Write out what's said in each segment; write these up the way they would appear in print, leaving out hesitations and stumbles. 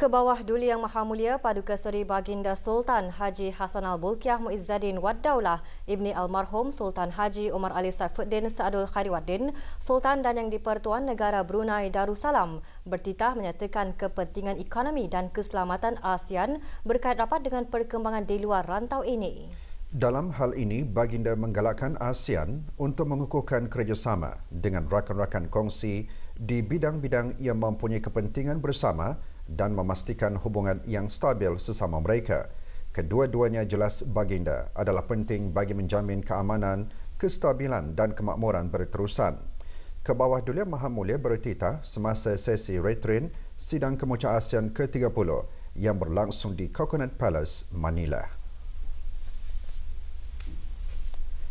Kebawah Duli Yang Maha Mulia Paduka Seri Baginda Sultan Haji Hassan Al-Bolkiah Muizzaddin Wad Daulah Ibni Almarhum Sultan Haji Omar Ali Saifuddin Saadul Khairuddin, Sultan dan Yang di-Pertuan Negara Brunei Darussalam bertitah menyatakan kepentingan ekonomi dan keselamatan ASEAN berkait rapat dengan perkembangan di luar rantau ini. Dalam hal ini, Baginda menggalakkan ASEAN untuk mengukuhkan kerjasama dengan rakan-rakan kongsi di bidang-bidang yang mempunyai kepentingan bersama dan memastikan hubungan yang stabil sesama mereka. Kedua-duanya jelas Baginda adalah penting bagi menjamin keamanan, kestabilan dan kemakmuran berterusan. Kebawah Duli Yang Maha Mulia bertitah semasa sesi retren Sidang Kemuncak ASEAN ke-30 yang berlangsung di Coconut Palace, Manila.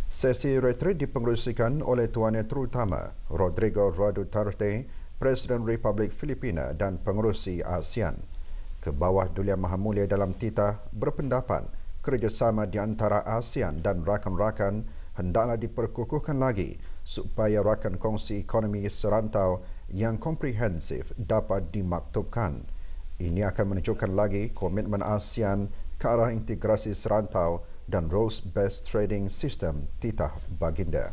Sesi retret dipengerusikan oleh Tuan Yang Terutama Rodrigo Duterte, Presiden Republik Filipina dan pengerusi ASEAN. Kebawah Duli Yang Maha Mulia dalam titah berpendapat kerjasama di antara ASEAN dan rakan-rakan hendaklah diperkukuhkan lagi supaya rakan kongsi ekonomi serantau yang komprehensif dapat dimaktubkan. Ini akan menunjukkan lagi komitmen ASEAN ke arah integrasi serantau dan rules-based trading system titah Baginda.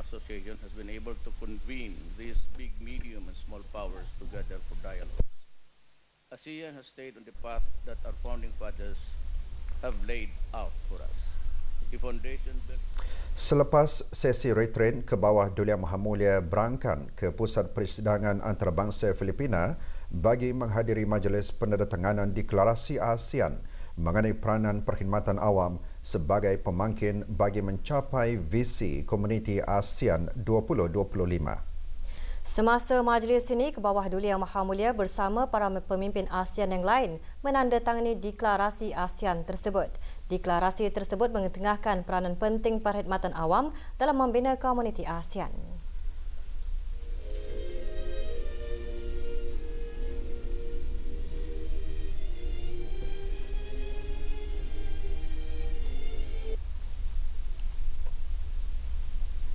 Association has been able to convene these big, medium and small powers together for dialogue. ASEAN has stayed on the path that our founding fathers have laid out for us. The foundation built... Selepas sesi retren, Kebawah Duli Yang Maha Mulia berangkat ke Pusat Persidangan Antarabangsa Filipina bagi menghadiri majlis penandatanganan deklarasi ASEAN mengenai peranan perkhidmatan awam sebagai pemangkin bagi mencapai visi komuniti ASEAN 2025. Semasa majlis ini, Kebawah Duli Yang Maha Mulia bersama para pemimpin ASEAN yang lain menandatangani deklarasi ASEAN tersebut. Deklarasi tersebut mengetengahkan peranan penting perkhidmatan awam dalam membina komuniti ASEAN.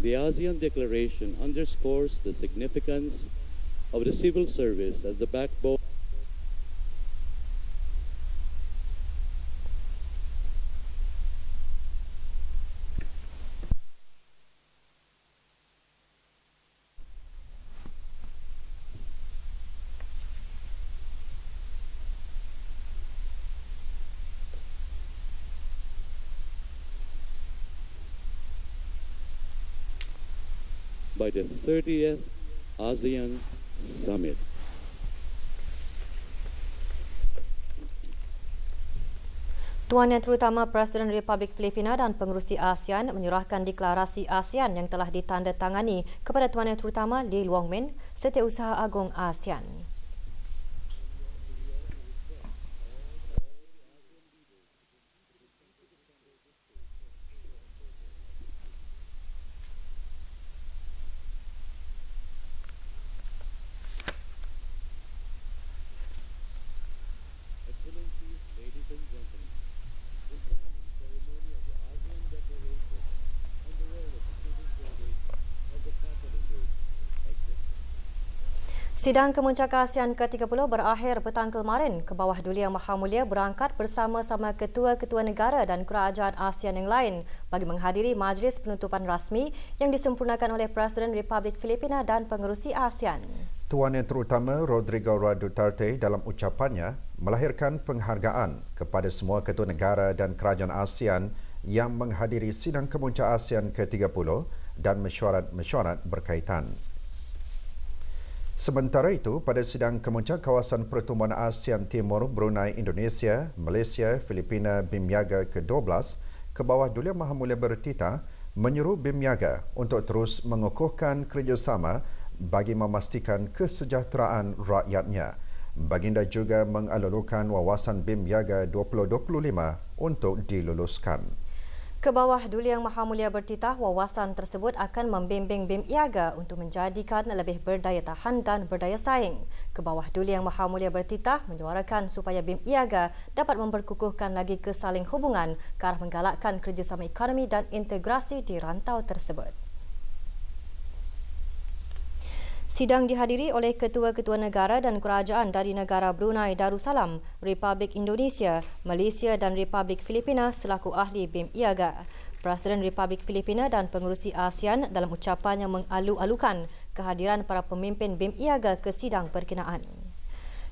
The ASEAN Declaration underscores the significance of the civil service as the backbone by the 30th ASEAN Summit. Tuan Yang Terutama Presiden Republik Filipina dan pengerusi ASEAN menyurahkan deklarasi ASEAN yang telah ditandatangani kepada Tuan Yang Terutama Lee Luang Min, Setiausaha Agung ASEAN. Sidang Kemuncak ASEAN ke-30 berakhir petang kemarin. Kebawah Duli Yang Maha Mulia berangkat bersama-sama ketua-ketua negara dan kerajaan ASEAN yang lain bagi menghadiri majlis penutupan rasmi yang disempurnakan oleh Presiden Republik Filipina dan pengerusi ASEAN. Tuan Yang Terutama Rodrigo Duterte dalam ucapannya melahirkan penghargaan kepada semua ketua negara dan kerajaan ASEAN yang menghadiri Sidang Kemuncak ASEAN ke-30 dan mesyuarat-mesyuarat berkaitan. Sementara itu, pada Sidang Kemuncak Kawasan Pertumbuhan ASEAN Timur Brunei Indonesia, Malaysia, Filipina BIMNIaga ke-12, Kebawah Duli Yang Maha Mulia bertitah menyuruh BIMNIaga untuk terus mengukuhkan kerjasama bagi memastikan kesejahteraan rakyatnya. Baginda juga mengalulukan wawasan BIMNIaga 2025 untuk diluluskan. Kebawah Duli Yang Maha Mulia bertitah wawasan tersebut akan membimbing BIMNIaga untuk menjadikan lebih berdaya tahan dan berdaya saing. Kebawah Duli Yang Maha Mulia bertitah menyuarakan supaya BIMNIaga dapat memperkukuhkan lagi kesaling hubungan ke arah menggalakkan kerjasama ekonomi dan integrasi di rantau tersebut. Sidang dihadiri oleh ketua-ketua negara dan kerajaan dari negara Brunei Darussalam, Republik Indonesia, Malaysia dan Republik Filipina selaku ahli BIM IAGA. Presiden Republik Filipina dan pengerusi ASEAN dalam ucapannya mengalu-alukan kehadiran para pemimpin BIM IAGA ke sidang berkenaan.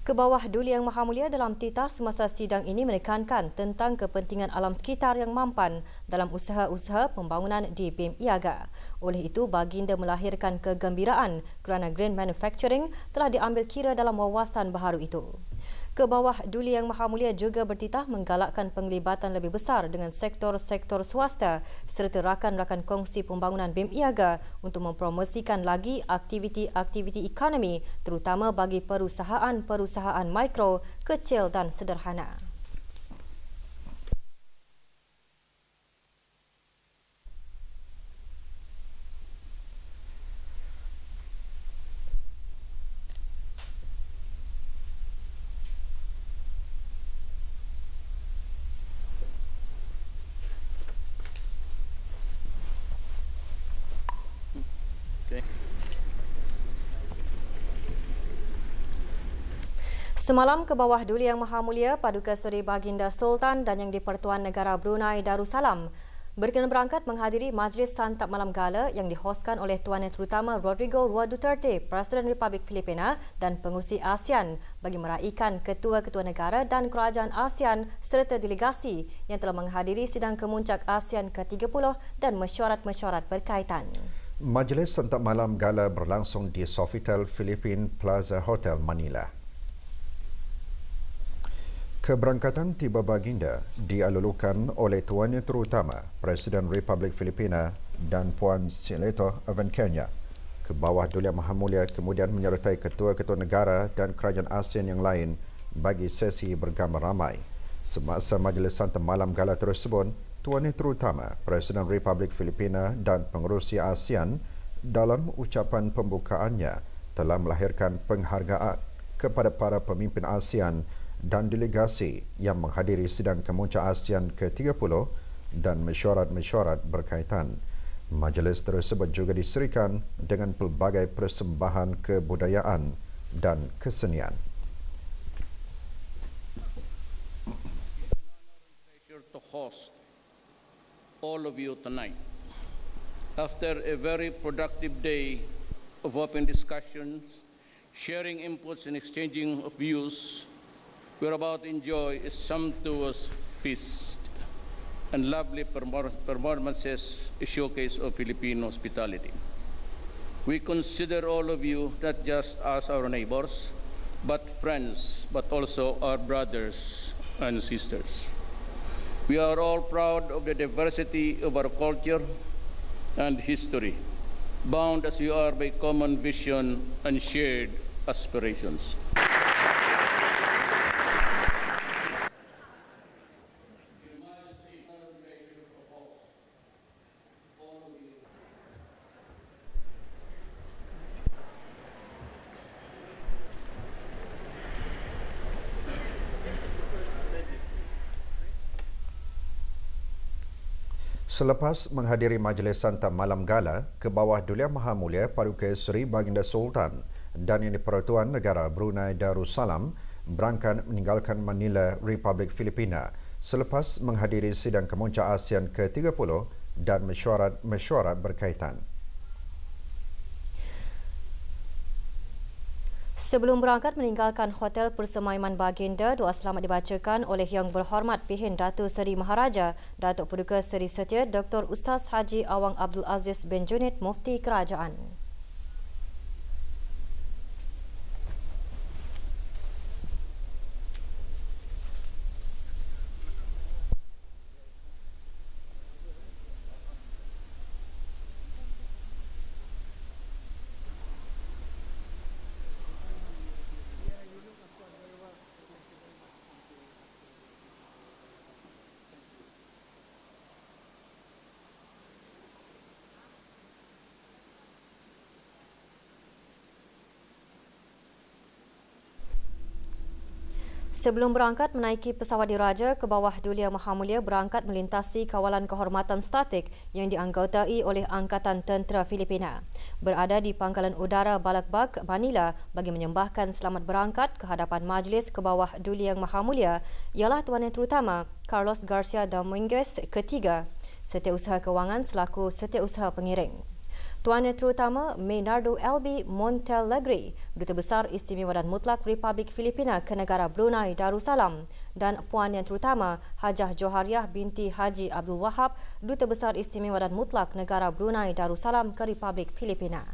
Kebawah Duli Yang Maha Mulia dalam titah semasa sidang ini menekankan tentang kepentingan alam sekitar yang mampan dalam usaha-usaha pembangunan di BIM IAGA. Oleh itu, baginda melahirkan kegembiraan kerana Green Manufacturing telah diambil kira dalam wawasan baharu itu. Kebawah Duli Yang Maha Mulia juga bertitah menggalakkan penglibatan lebih besar dengan sektor-sektor swasta serta rakan-rakan kongsi pembangunan BIM IAGA untuk mempromosikan lagi aktiviti-aktiviti ekonomi terutama bagi perusahaan-perusahaan mikro, kecil dan sederhana. Semalam, Kebawah Duli Yang Maha Mulia Paduka Seri Baginda Sultan dan Yang di-Pertuan Negara Brunei Darussalam berkenan berangkat menghadiri Majlis Santap Malam Gala yang dihoskan oleh Tuan Yang Terutama Rodrigo Rua Duterte, Presiden Republik Filipina dan pengerusi ASEAN bagi meraihkan ketua-ketua negara dan kerajaan ASEAN serta delegasi yang telah menghadiri sidang kemuncak ASEAN ke-30 dan mesyuarat-mesyuarat berkaitan. Majlis Santap Malam Gala berlangsung di Sofitel Philippine Plaza Hotel, Manila. Keberangkatan tiba baginda dialulukan oleh Tuan Yang Terutama Presiden Republik Filipina dan Puan Cileto Avenkenya. Kebawah Duli Yang Maha Mulia kemudian menyertai ketua-ketua negara dan kerajaan ASEAN yang lain bagi sesi bergambar ramai. Semasa Majlis Santap Malam Gala tersebut, Tuan Yang Terutama Presiden Republik Filipina dan pengerusi ASEAN dalam ucapan pembukaannya telah melahirkan penghargaan kepada para pemimpin ASEAN dan delegasi yang menghadiri sidang kemuncak ASEAN ke-30 dan mesyuarat-mesyuarat berkaitan. Majlis tersebut juga diserikan dengan pelbagai persembahan kebudayaan dan kesenian. Pleasure to host all of you tonight. After a very productive day of open discussions, sharing inputs and exchanging of views, we're about to enjoy a sumptuous feast and lovely performances, a showcase of Filipino hospitality. We consider all of you not just as our neighbors, but friends, but also our brothers and sisters. We are all proud of the diversity of our culture and history, bound as we are by common vision and shared aspirations. Selepas menghadiri Majlis Santap Malam Gala, Kebawah Duli Yang Maha Mulia Paduka Seri Baginda Sultan dan Yang di-Pertuan Negara Brunei Darussalam berangkat meninggalkan Manila, Republik Filipina selepas menghadiri sidang kemuncak ASEAN ke-30 dan mesyuarat-mesyuarat berkaitan. Sebelum berangkat meninggalkan Hotel Persemaiman Baginda, doa selamat dibacakan oleh Yang Berhormat Pihin Datuk Seri Maharaja, Datuk Paduka Seri Setia Dr. Ustaz Haji Awang Abdul Aziz bin Junid, Mufti Kerajaan. Sebelum berangkat menaiki pesawat diraja, Kebawah Duli Yang Maha Mulia berangkat melintasi kawalan kehormatan statik yang dianggotai oleh Angkatan Tentera Filipina. berada di Pangkalan Udara Balakbak, Manila bagi menyembahkan selamat berangkat ke hadapan Majlis ke bawah Duli Yang Maha Mulia ialah Tuan Yang Terutama Carlos Garcia Dominguez ketiga, Setiausaha Kewangan selaku Setiausaha Pengiring. Tuan Yang Terutama Maynardo LB Montealegre, Duta Besar Istimewa dan Mutlak Republik Filipina ke negara Brunei Darussalam, dan Puan Yang Terutama Hajah Johariah binti Haji Abdul Wahab, Duta Besar Istimewa dan Mutlak negara Brunei Darussalam ke Republik Filipina.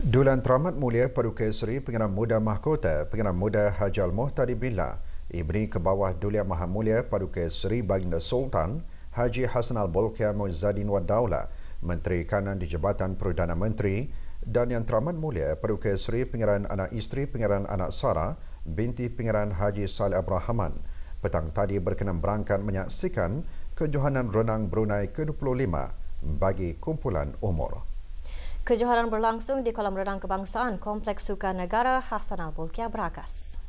Dulan Teramat Mulia Paduka Seri Pengarah Muda Mahkota Pengarah Muda Haji Al-Muhtadi Billah, Ibni ke bawah Duli Yang Maha Mulia Paduka Seri Baginda Sultan Haji Hassanal Bolkiah Muizzadin Wad Daulah, Menteri Kanan di Jabatan Perdana Menteri, dan Yang Teramat Mulia Paduka Seri Pengarah Anak Isteri Pengarah Anak Sarah binti Pengarah Haji Saleh Abrahaman petang tadi berkenan berangkat menyaksikan kejohanan renang Brunei ke-25 bagi kumpulan umur. Kejohanan berlangsung di kolam renang kebangsaan Kompleks Sukan Negara Hassanal Bolkiah Brakas.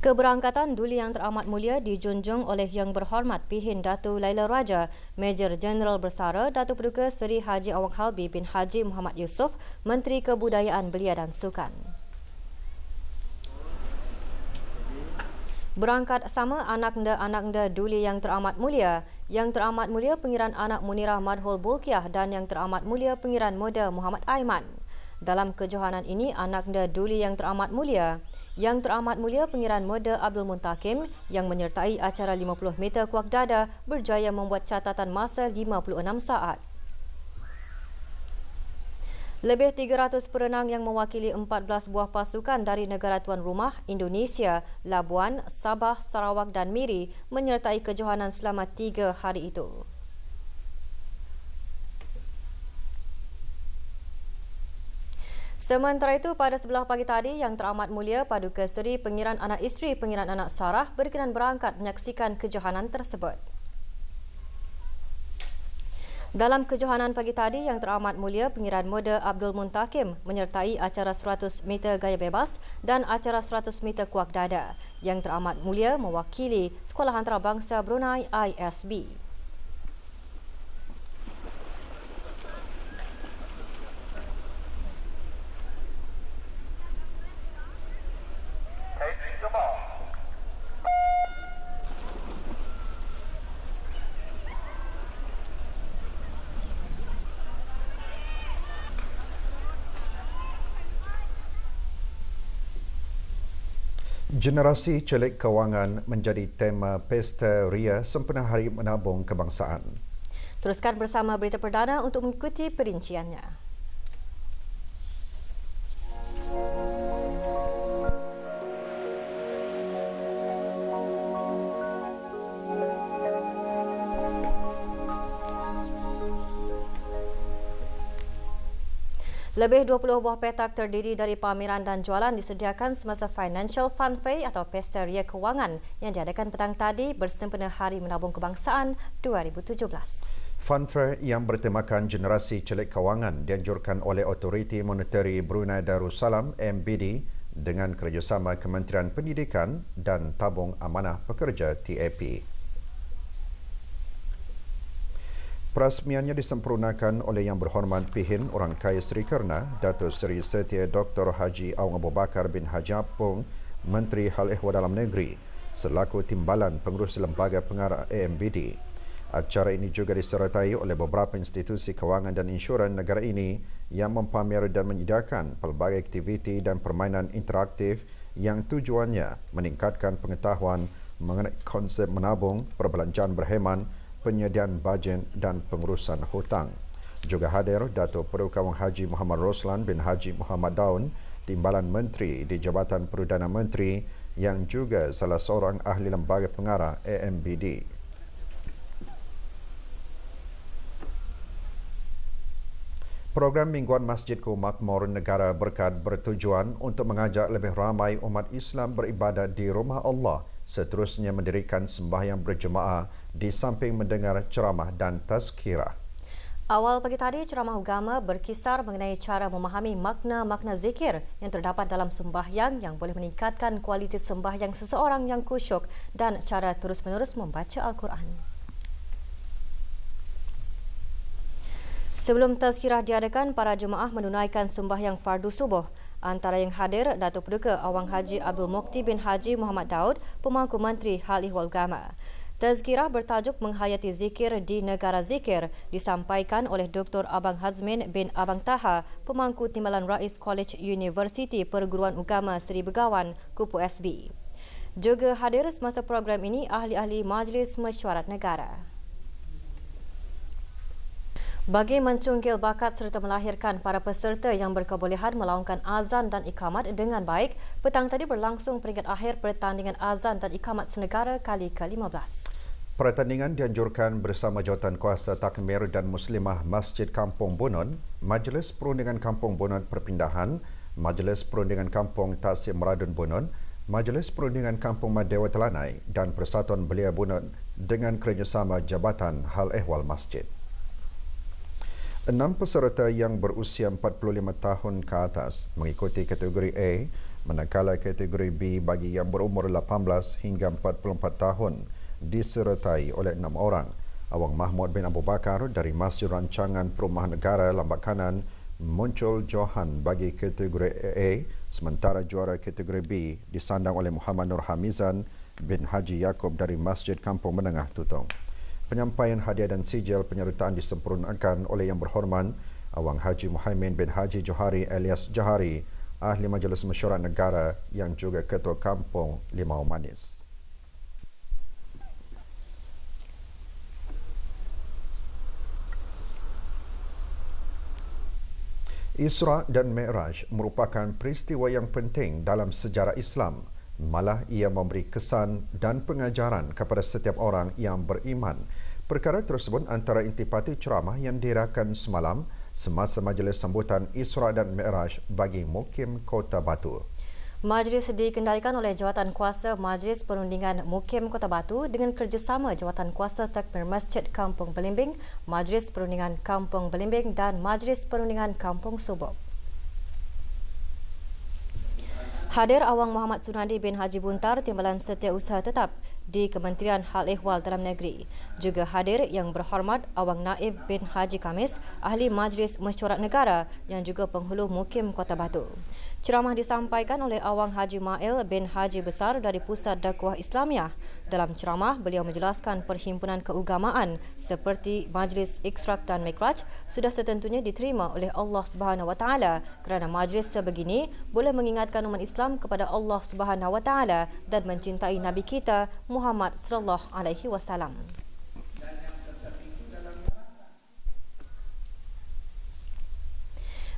Keberangkatan Duli Yang Teramat Mulia dijunjung oleh Yang Berhormat Pihin Datu Laila Raja, Major Jeneral Bersara Datuk Paduka Seri Haji Awang Halbi bin Haji Muhammad Yusof, Menteri Kebudayaan Belia dan Sukan. Berangkat sama anak-anda Duli Yang Teramat Mulia, Yang Teramat Mulia Pengiran Anak Munirah Madhul Bolkiah dan Yang Teramat Mulia Pengiran Muda Muhammad Aiman. Dalam kejohanan ini, anak-anda Duli Yang Teramat Mulia, Yang Teramat Mulia Pengiran Muda Abdul Muntakim yang menyertai acara 50 meter kuak dada berjaya membuat catatan masa 56 saat. Lebih 300 perenang yang mewakili 14 buah pasukan dari negara tuan rumah Indonesia, Labuan, Sabah, Sarawak dan Miri menyertai kejohanan selama 3 hari itu. Sementara itu, pada sebelah pagi tadi, Yang Teramat Mulia Paduka Seri Pengiran Anak Isteri Pengiran Anak Sarah berkenan berangkat menyaksikan kejohanan tersebut. Dalam kejohanan pagi tadi, Yang Teramat Mulia Pengiran Muda Abdul Muntakim menyertai acara 100 meter gaya bebas dan acara 100 meter kuak dada. Yang Teramat Mulia mewakili Sekolah Antarabangsa Brunei ISB. Generasi Celik Kewangan menjadi tema Pesta Ria sempena Hari Menabung Kebangsaan. Teruskan bersama berita perdana untuk mengikuti perinciannya. Lebih 20 buah petak terdiri dari pameran dan jualan disediakan semasa Financial Fun Fair atau Pesta Ria Kewangan yang diadakan petang tadi bersempena Hari Menabung Kebangsaan 2017. Fun Fair yang bertemakan Generasi Celik Kewangan dianjurkan oleh Otoriti Moneteri Brunei Darussalam MBD dengan kerjasama Kementerian Pendidikan dan Tabung Amanah Pekerja TAP. Perasmiannya disempurnakan oleh Yang Berhormat Pihin Orang Kaya Seri Kerna, Datuk Seri Setia Dr. Haji Awang Abu Bakar bin Haji Apung, Menteri Hal Ehwal Dalam Negeri, selaku Timbalan Pengurus Lembaga Pengarah AMBD. Acara ini juga disertai oleh beberapa institusi kewangan dan insuran negara ini yang mempamer dan menyediakan pelbagai aktiviti dan permainan interaktif yang tujuannya meningkatkan pengetahuan mengenai konsep menabung, perbelanjaan berhemat, penyediaan bajet dan pengurusan hutang. Juga hadir Datuk Paduka Haji Muhammad Roslan bin Haji Muhammad Daun, Timbalan Menteri di Jabatan Perdana Menteri yang juga salah seorang ahli lembaga pengarah AMBD. Program Mingguan Masjidku Makmur Negara Berkat bertujuan untuk mengajak lebih ramai umat Islam beribadat di rumah Allah, seterusnya mendirikan sembahyang berjemaah di samping mendengar ceramah dan tazkirah. Awal pagi tadi, ceramah agama berkisar mengenai cara memahami makna-makna zikir yang terdapat dalam sembahyang yang boleh meningkatkan kualiti sembahyang seseorang yang khusyuk dan cara terus-menerus membaca Al-Quran. Sebelum tazkirah diadakan, para jemaah menunaikan sembahyang fardu subuh. Antara yang hadir, Datuk Paduka Awang Haji Abdul Mukti bin Haji Muhammad Daud, Pemangku Menteri Hal Ehwal Agama. Tazkirah bertajuk Menghayati Zikir di Negara Zikir disampaikan oleh Dr. Abang Hazmin bin Abang Taha, Pemangku Timbalan Rais College Universiti Perguruan Agama Seri Begawan, Kupu SB. Juga hadir semasa program ini ahli-ahli Majlis Mesyuarat Negara. Bagi mencunggil bakat serta melahirkan para peserta yang berkebolehan melaungkan azan dan ikamat dengan baik, petang tadi berlangsung peringkat akhir pertandingan azan dan ikamat senegara kali ke-15. Pertandingan dianjurkan bersama Jawatankuasa Takmir dan Muslimah Masjid Kampung Bunun, Majlis Perundingan Kampung Bunun Perpindahan, Majlis Perundingan Kampung Tasik Meradun Bunun, Majlis Perundingan Kampung Madewa Telanai dan Persatuan Belia Bunun dengan kerjasama Jabatan Hal Ehwal Masjid. 6 peserta yang berusia 45 tahun ke atas mengikuti kategori A, manakala kategori B bagi yang berumur 18 hingga 44 tahun disertai oleh 6 orang. Awang Mahmud bin Abu Bakar dari Masjid Rancangan Perumahan Negara Lambak Kanan muncul Johan bagi kategori A, sementara juara kategori B disandang oleh Muhammad Nur Hamizan bin Haji Yaakob dari Masjid Kampung Menengah Tutong. Penyampaian hadiah dan sijil penyertaan disempurnakan oleh Yang Berhormat Awang Haji Muhaimin bin Haji Johari alias Johari, Ahli Majlis Mesyuarat Negara yang juga Ketua Kampung Limau Manis. Isra' dan Mi'raj merupakan peristiwa yang penting dalam sejarah Islam. Malah ia memberi kesan dan pengajaran kepada setiap orang yang beriman. Perkara tersebut antara intipati ceramah yang dirakan semalam semasa majlis sambutan Isra' dan Mi'raj bagi Mukim Kota Batu. Majlis dikendalikan oleh Jawatankuasa Majlis Perundingan Mukim Kota Batu dengan kerjasama Jawatankuasa Takmir Masjid Kampung Belimbing, Majlis Perundingan Kampung Belimbing dan Majlis Perundingan Kampung Subuk. Hadir Awang Muhammad Sunadi bin Haji Buntar, Timbalan Setiausaha Tetap di Kementerian Hal Ehwal Dalam Negeri. Juga hadir Yang Berhormat Awang Naib bin Haji Kamis, Ahli Majlis Mesyuarat Negara yang juga penghulu Mukim Kota Batu. Ceramah disampaikan oleh Awang Haji Mail bin Haji Besar dari Pusat Dakwah Islamiah. Dalam ceramah, beliau menjelaskan perhimpunan keagamaan seperti Majlis Isra' dan Mi'raj sudah setentunya diterima oleh Allah Subhanahu Wa Taala kerana majlis sebegini boleh mengingatkan umat Islam kepada Allah Subhanahu Wa Taala dan mencintai Nabi kita Muhammad sallallahu alaihi wasallam.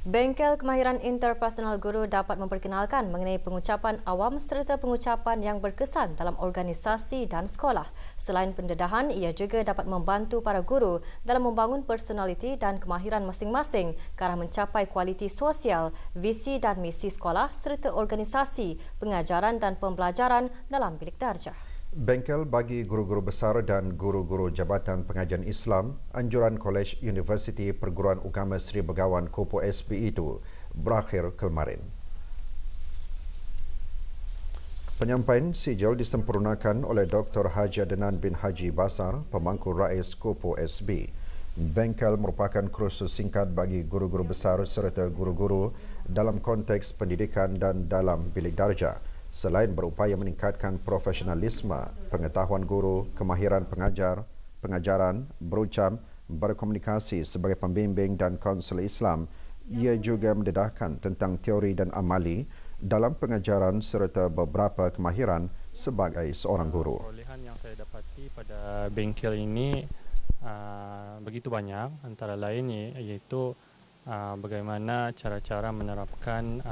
Bengkel Kemahiran Interpersonal Guru dapat memperkenalkan mengenai pengucapan awam serta pengucapan yang berkesan dalam organisasi dan sekolah. Selain pendedahan, ia juga dapat membantu para guru dalam membangun personaliti dan kemahiran masing-masing ke arah mencapai kualiti sosial, visi dan misi sekolah serta organisasi, pengajaran dan pembelajaran dalam bilik darjah. Bengkel bagi guru-guru besar dan guru-guru Jabatan Pengajian Islam Anjuran Kolej Universiti Perguruan Agama Seri Begawan Kupu SB itu berakhir kemarin. Penyampaian sijil disempurnakan oleh Dr. Haji Adnan bin Haji Basar, Pemangku Rais Kupu SB. Bengkel merupakan kursus singkat bagi guru-guru besar serta guru-guru dalam konteks pendidikan dan dalam bilik darjah. Selain berupaya meningkatkan profesionalisme, pengetahuan guru, kemahiran pengajaran, berucap, berkomunikasi sebagai pembimbing dan konselor Islam, ia juga mendedahkan tentang teori dan amali dalam pengajaran serta beberapa kemahiran sebagai seorang guru. Perolehan yang saya dapati pada bengkel ini begitu banyak, antara lain iaitu bagaimana cara-cara menerapkan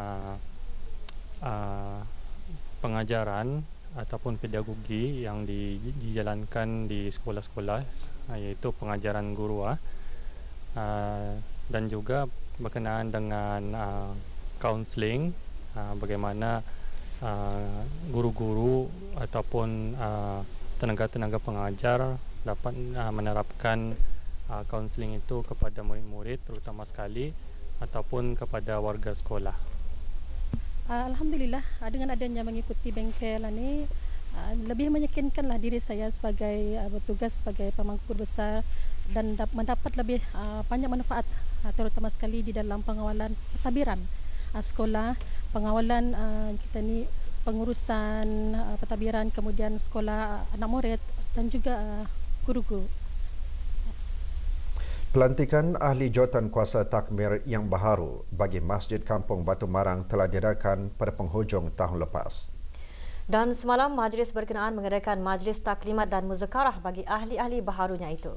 pengajaran ataupun pedagogi yang dijalankan di sekolah-sekolah, iaitu pengajaran guru dan juga berkenaan dengan kaunseling, bagaimana guru-guru ataupun tenaga-tenaga pengajar dapat menerapkan kaunseling itu kepada murid-murid terutama sekali ataupun kepada warga sekolah. Alhamdulillah, dengan adanya mengikuti bengkel ini lebih meyakinkanlah diri saya sebagai bertugas sebagai pemangku besar dan mendapat lebih banyak manfaat terutama sekali di dalam pengawalan pentadbiran sekolah, pengawalan kita ni pengurusan pentadbiran, kemudian sekolah anak murid dan juga guru-guru. Pelantikan ahli jawatan kuasa takmir yang baharu bagi Masjid Kampung Batu Marang telah diadakan pada penghujung tahun lepas. Dan semalam majlis berkenaan mengadakan majlis taklimat dan muzakarah bagi ahli-ahli baharunya itu.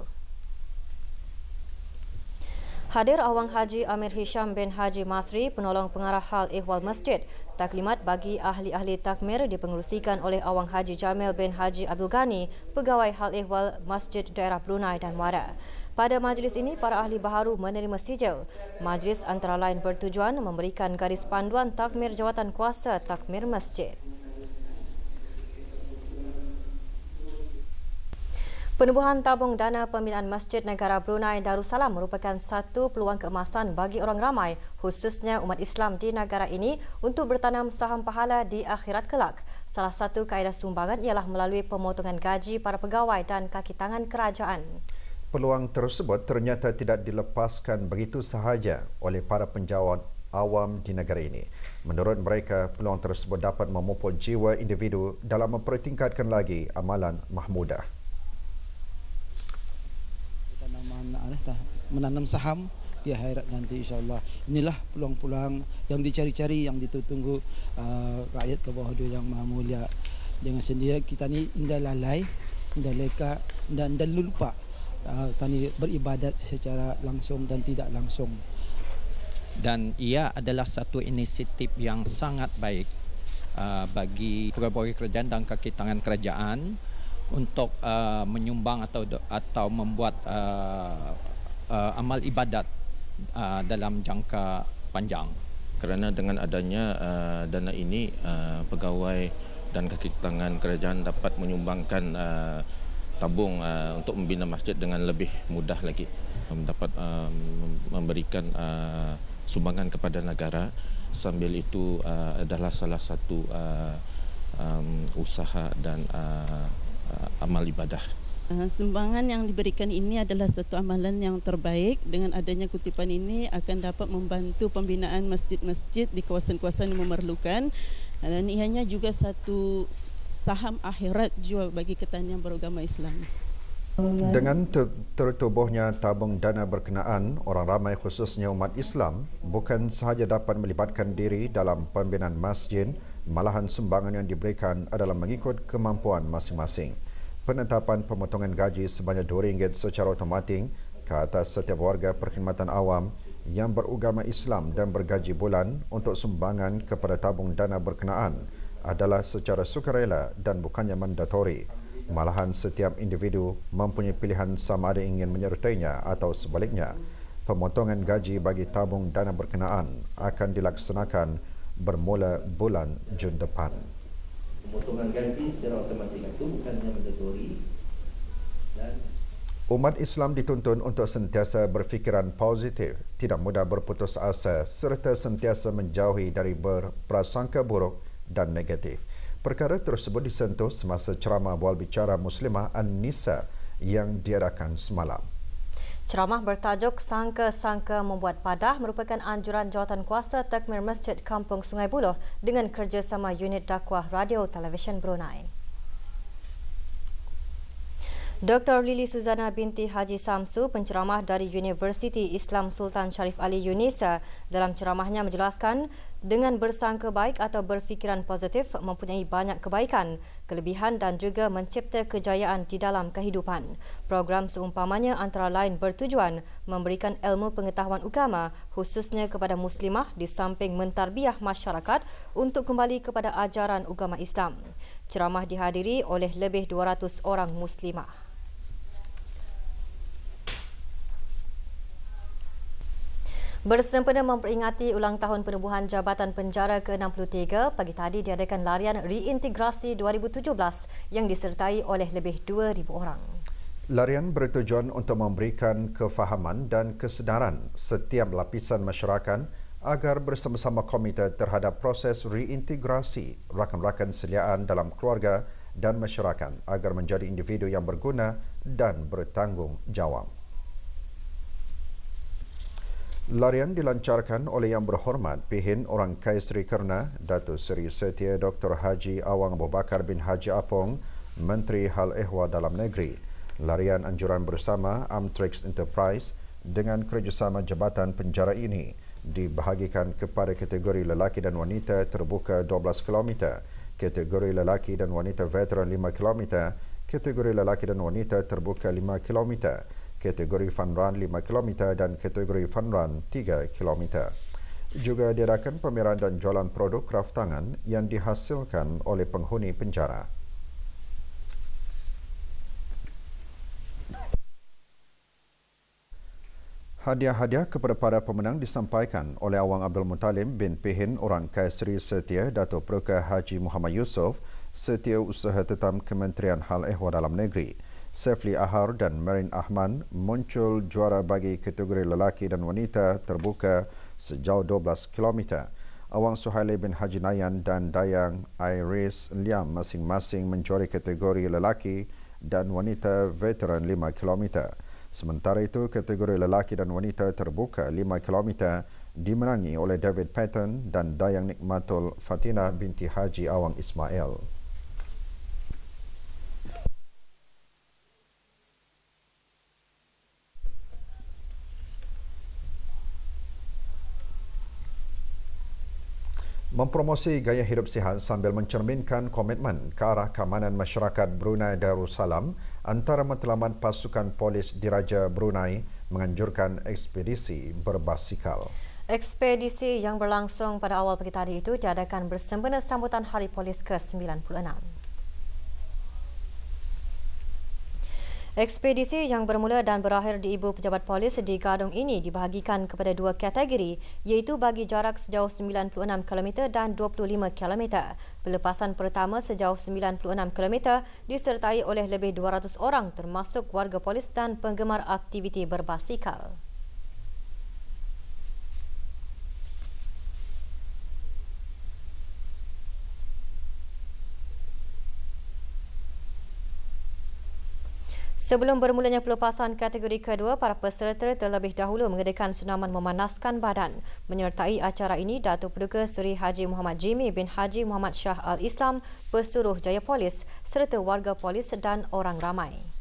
Hadir Awang Haji Amir Hisham bin Haji Masri, penolong pengarah hal ehwal masjid. Taklimat bagi ahli-ahli takmir dipengerusikan oleh Awang Haji Jamil bin Haji Abdul Ghani, pegawai hal ehwal Masjid Daerah Brunei dan Wara. Pada majlis ini, para ahli baharu menerima sijil. Majlis antara lain bertujuan memberikan garis panduan takmir jawatan kuasa takmir masjid. Penubuhan tabung dana pembinaan Masjid Negara Brunei Darussalam merupakan satu peluang keemasan bagi orang ramai, khususnya umat Islam di negara ini untuk bertanam saham pahala di akhirat kelak. Salah satu kaedah sumbangan ialah melalui pemotongan gaji para pegawai dan kaki tangan kerajaan. Peluang tersebut ternyata tidak dilepaskan begitu sahaja oleh para penjawat awam di negara ini. Menurut mereka, peluang tersebut dapat memupuk jiwa individu dalam mempertingkatkan lagi amalan mahmudah. Menanam saham di akhirat nanti, insyaAllah. Inilah peluang-peluang yang dicari-cari, yang ditunggu rakyat ke bawah yang maha mulia. Jangan sendiri kita ni indah lalai, indah leka dan lupa tani beribadat secara langsung dan tidak langsung. Dan ia adalah satu inisiatif yang sangat baik bagi pegawai kerajaan dan kaki tangan kerajaan untuk menyumbang atau membuat amal ibadat dalam jangka panjang. Kerana dengan adanya dana ini, pegawai dan kaki tangan kerajaan dapat menyumbangkan tabung untuk membina masjid dengan lebih mudah lagi, dapat memberikan sumbangan kepada negara. Sambil itu adalah salah satu usaha dan amal ibadah. Sumbangan yang diberikan ini adalah satu amalan yang terbaik. Dengan adanya kutipan ini akan dapat membantu pembinaan masjid-masjid di kawasan-kawasan yang memerlukan, dan ianya juga satu saham akhirat juga bagi ketanian beragama Islam. Dengan tertubuhnya tabung dana berkenaan, orang ramai khususnya umat Islam bukan sahaja dapat melibatkan diri dalam pembinaan masjid, malahan sumbangan yang diberikan adalah mengikut kemampuan masing-masing. Penetapan pemotongan gaji sebanyak RM2 secara automatik ke atas setiap warga perkhidmatan awam yang beragama Islam dan bergaji bulan untuk sumbangan kepada tabung dana berkenaan adalah secara sukarela dan bukannya mandatori. Malahan setiap individu mempunyai pilihan sama ada ingin menyertainya atau sebaliknya. Pemotongan gaji bagi tabung dana berkenaan akan dilaksanakan bermula bulan Jun depan. Pemotongan gaji secara automatik itu bukannya mandatori. Umat Islam dituntun untuk sentiasa berfikiran positif, tidak mudah berputus asa serta sentiasa menjauhi dari berprasangka buruk dan negatif. Perkara tersebut disentuh semasa ceramah bual bicara Muslimah An-Nisa yang diadakan semalam. Ceramah bertajuk Sangka-Sangka Membuat Padah merupakan anjuran jawatan kuasa takmir Masjid Kampung Sungai Buloh dengan kerjasama unit dakwah radio televisyen Brunei. Dr. Lili Suzana binti Haji Samsu, penceramah dari Universiti Islam Sultan Sharif Ali Yunisa, dalam ceramahnya menjelaskan dengan bersangka baik atau berfikiran positif mempunyai banyak kebaikan, kelebihan dan juga mencipta kejayaan di dalam kehidupan. Program seumpamanya antara lain bertujuan memberikan ilmu pengetahuan agama khususnya kepada muslimah di samping mentarbiah masyarakat untuk kembali kepada ajaran agama Islam. Ceramah dihadiri oleh lebih 200 orang muslimah. Bersempena memperingati ulang tahun penubuhan Jabatan Penjara ke-63, pagi tadi diadakan larian reintegrasi 2017 yang disertai oleh lebih 2,000 orang. Larian bertujuan untuk memberikan kefahaman dan kesedaran setiap lapisan masyarakat agar bersama-sama komite terhadap proses reintegrasi rakan-rakan seliaan dalam keluarga dan masyarakat agar menjadi individu yang berguna dan bertanggungjawab. Larian dilancarkan oleh Yang Berhormat Pihin Orang Kaisri Kerna Datuk Seri Setia Dr. Haji Awang Abu Bakar bin Haji Apong, Menteri Hal Ehwal Dalam Negeri. Larian anjuran bersama Amtrex Enterprise dengan kerjasama Jabatan Penjara ini dibahagikan kepada kategori lelaki dan wanita terbuka 12 km, kategori lelaki dan wanita veteran 5 km, kategori lelaki dan wanita terbuka 5 km, kategori fun run 5 km dan kategori fun run 3 km. Juga diadakan pameran dan jualan produk kraf tangan yang dihasilkan oleh penghuni penjara. Hadiah-hadiah kepada para pemenang disampaikan oleh Awang Abdul Muttalib bin Pihin Orang Kaisri Setia Datuk Perukah Haji Muhammad Yusof, Setiau Usaha Tetam Kementerian Hal Ehwal Dalam Negeri. Sefli Ahar dan Marin Ahman muncul juara bagi kategori lelaki dan wanita terbuka sejauh 12 km. Awang Suhaili bin Haji Nayan dan Dayang Iris Liam masing-masing menjuari kategori lelaki dan wanita veteran 5 km. Sementara itu, kategori lelaki dan wanita terbuka 5 km dimenangi oleh David Patton dan Dayang Nikmatul Fatina binti Haji Awang Ismail. Mempromosi gaya hidup sihat sambil mencerminkan komitmen ke arah keamanan masyarakat Brunei Darussalam, antara matlamat pasukan polis Diraja Brunei menganjurkan ekspedisi berbasikal. Ekspedisi yang berlangsung pada awal pagi tadi itu diadakan bersempena sambutan Hari Polis ke-96. Ekspedisi yang bermula dan berakhir di Ibu Pejabat Polis di Gadong ini dibahagikan kepada dua kategori, iaitu bagi jarak sejauh 96 km dan 25 km. Pelepasan pertama sejauh 96 km disertai oleh lebih 200 orang termasuk warga polis dan penggemar aktiviti berbasikal. Sebelum bermulanya pelepasan kategori kedua, para peserta terlebih dahulu mengadakan senaman memanaskan badan. Menyertai acara ini, Datuk Paduka Seri Haji Muhammad Jimmy bin Haji Muhammad Shah Al-Islam, Pesuruh Jaya Polis serta warga polis dan orang ramai.